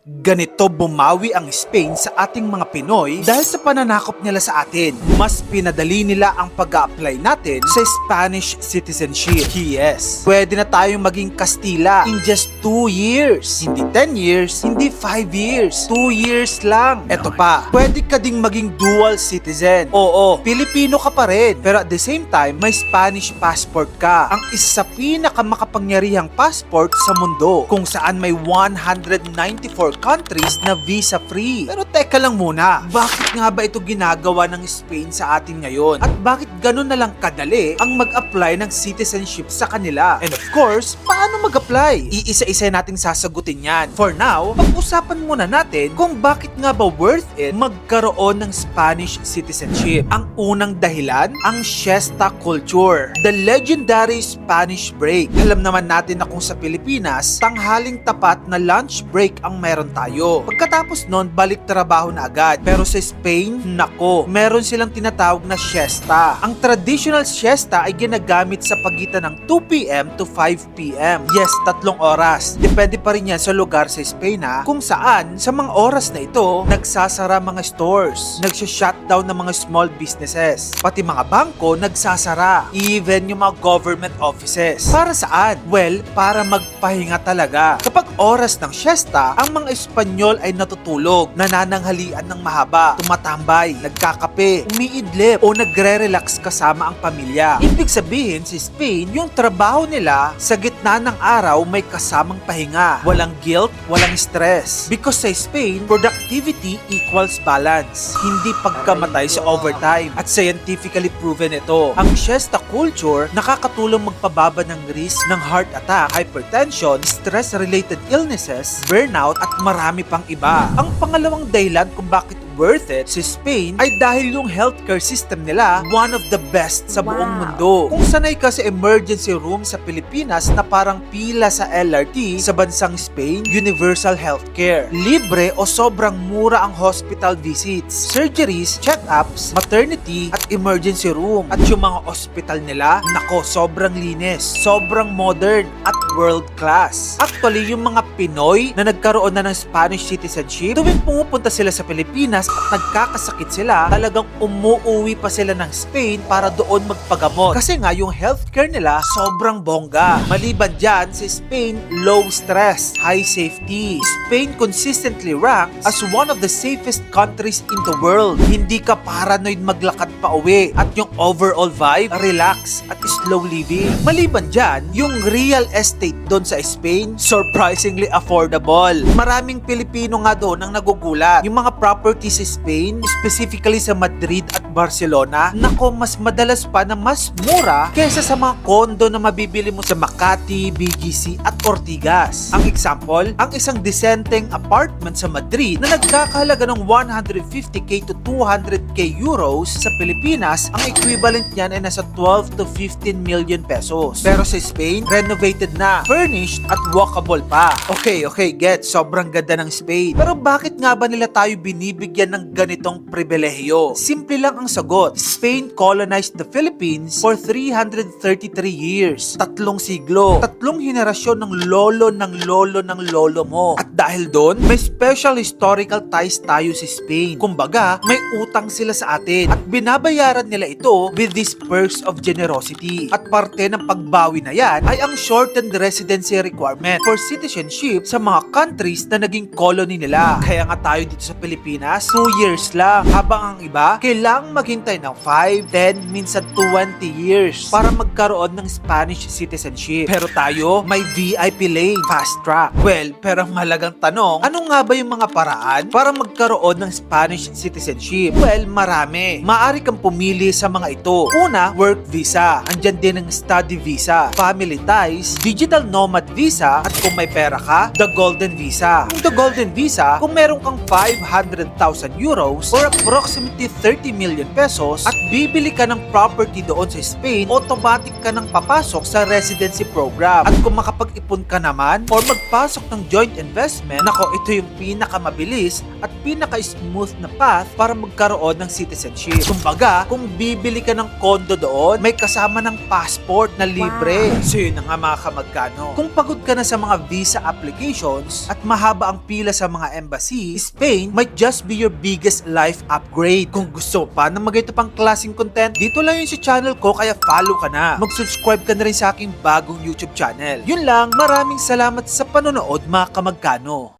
Ganito bumawi ang Spain sa ating mga Pinoy dahil sa pananakop nila sa atin. Mas pinadali nila ang pag-a-apply natin sa Spanish citizenship. Yes, pwede na tayong maging Kastila in just 2 years. Hindi 10 years, hindi 5 years. 2 years lang. Eto pa, pwede ka ding maging dual citizen. Oo, Pilipino ka pa rin, pero at the same time, may Spanish passport ka. Ang isa sa pinakamakapangyarihang passport sa mundo, kung saan may 194 countries na visa-free. Pero teka lang muna, bakit nga ba ito ginagawa ng Spain sa atin ngayon? At bakit ganun na lang kadali ang mag-apply ng citizenship sa kanila? And of course, paano mag-apply? Iisa-isa nating sasagutin yan. For now, pag-usapan muna natin kung bakit nga ba worth it magkaroon ng Spanish citizenship. Ang unang dahilan, ang siesta culture. The legendary Spanish break. Alam naman natin na kung sa Pilipinas, tanghaling tapat na lunch break ang meron tayo. Pagkatapos nun, balik trabaho na agad. Pero sa Spain, nako, meron silang tinatawag na siesta. Ang traditional siesta ay ginagamit sa pagitan ng 2 p.m. to 5 p.m. Yes, 3 oras. Depende pa rin yan sa lugar sa Spain kung saan sa mga oras na ito, nagsasara mga stores, nagsha-shutdown ng mga small businesses, pati mga bangko nagsasara, even yung mga government offices. Para saan? Well, para magpahinga talaga. Kapag oras ng siesta, ang mga Espanyol ay natutulog, nanananghalian ng mahaba, tumatambay, nagkakape, umiidlip o nagre-relax kasama ang pamilya. Ibig sabihin, sa Spain, yung trabaho nila sa gitna ng araw may kasamang pahinga. Walang guilt, walang stress. Because sa Spain, productivity equals balance. Hindi pagkamatay sa overtime. At scientifically proven ito. Ang siesta culture nakakatulong magpababa ng risk ng heart attack, hypertension, stress-related illnesses, burnout at marami pang iba. Ang pangalawang dahilan kung bakit worth it sa Spain ay dahil yung healthcare system nila one of the best sa buong mundo. Kung sanay ka sa emergency room sa Pilipinas na parang pila sa LRT, sa bansang Spain, universal healthcare. Libre o sobrang mura ang hospital visits, surgeries, check-ups, maternity at emergency room. At yung mga hospital nila, nako, sobrang linis, sobrang modern at world class. Actually, yung mga Pinoy na nagkaroon na ng Spanish citizenship, tuwing pumupunta sila sa Pilipinas at nagkakasakit sila, talagang umuuwi pa sila ng Spain para doon magpagamot. Kasi nga yung healthcare nila sobrang bongga. Maliban dyan, sa Spain, low stress, high safety. Spain consistently ranked as one of the safest countries in the world. Hindi ka paranoid maglakad pa uwi. At yung overall vibe, relax at slow living. Maliban dyan, yung real estate doon sa Spain, surprisingly affordable. Maraming Pilipino nga doon ang nagugulat. Yung mga properties sa Spain, specifically sa Madrid at Barcelona, nako, mas madalas pa na mas mura kaysa sa mga kondo na mabibili mo sa Makati, BGC at Ortigas. Ang example, ang isang decenteng apartment sa Madrid na nagkakahalaga ng 150k to 200k euros sa Pilipinas, ang equivalent niyan ay nasa 12 to 15 million pesos. Pero sa Spain, renovated na, furnished at walkable pa. Okay, get, sobrang ganda ng Spain. Pero bakit nga ba nila tayo binibigyan ng ganitong pribilehiyo? Simple lang ang sagot. Spain colonized the Philippines for 333 years. 3 siglo. 3 henerasyon ng lolo mo. At dahil doon, may special historical ties tayo sa Spain. Kumbaga, may utang sila sa atin. At binabayaran nila ito with these perks of generosity. At parte ng pagbawi na yan ay ang shortened residency requirement for citizenship sa mga countries na naging colony nila. Kaya nga tayo dito sa Pilipinas, 2 years lang. Habang ang iba, kailangang maghintay ng 5, 10, minsan 20 years para magkaroon ng Spanish citizenship. Pero tayo, may VIP lane, fast track. Well, pero ang mahalagang tanong, ano nga ba yung mga paraan para magkaroon ng Spanish citizenship? Well, marami. Maaari kang pumili sa mga ito. Una, work visa. Andyan din ang study visa, family ties, digital nomad visa, at kung may pera ka, the golden visa. Yung the golden visa, kung meron kang 500,000 euros or approximately 30 million million pesos at bibili ka ng property doon sa Spain, automatic ka nang papasok sa residency program. At kung makapag-ipon ka naman or magpasok ng joint investment, nako, ito yung pinakamabilis at pinaka-smooth na path para magkaroon ng citizenship. Kumbaga, kung bibili ka ng condo doon, may kasama ng passport na libre. So yun na nga mga kamagkano. Kung pagod ka na sa mga visa applications at mahaba ang pila sa mga embassy, Spain might just be your biggest life upgrade. Kung gusto pa na magayto pang klaseng content, dito lang yun sa channel ko, kaya follow ka na. Mag-subscribe ka na rin sa aking bagong YouTube channel. Yun lang, maraming salamat sa panonood mga kamagkano.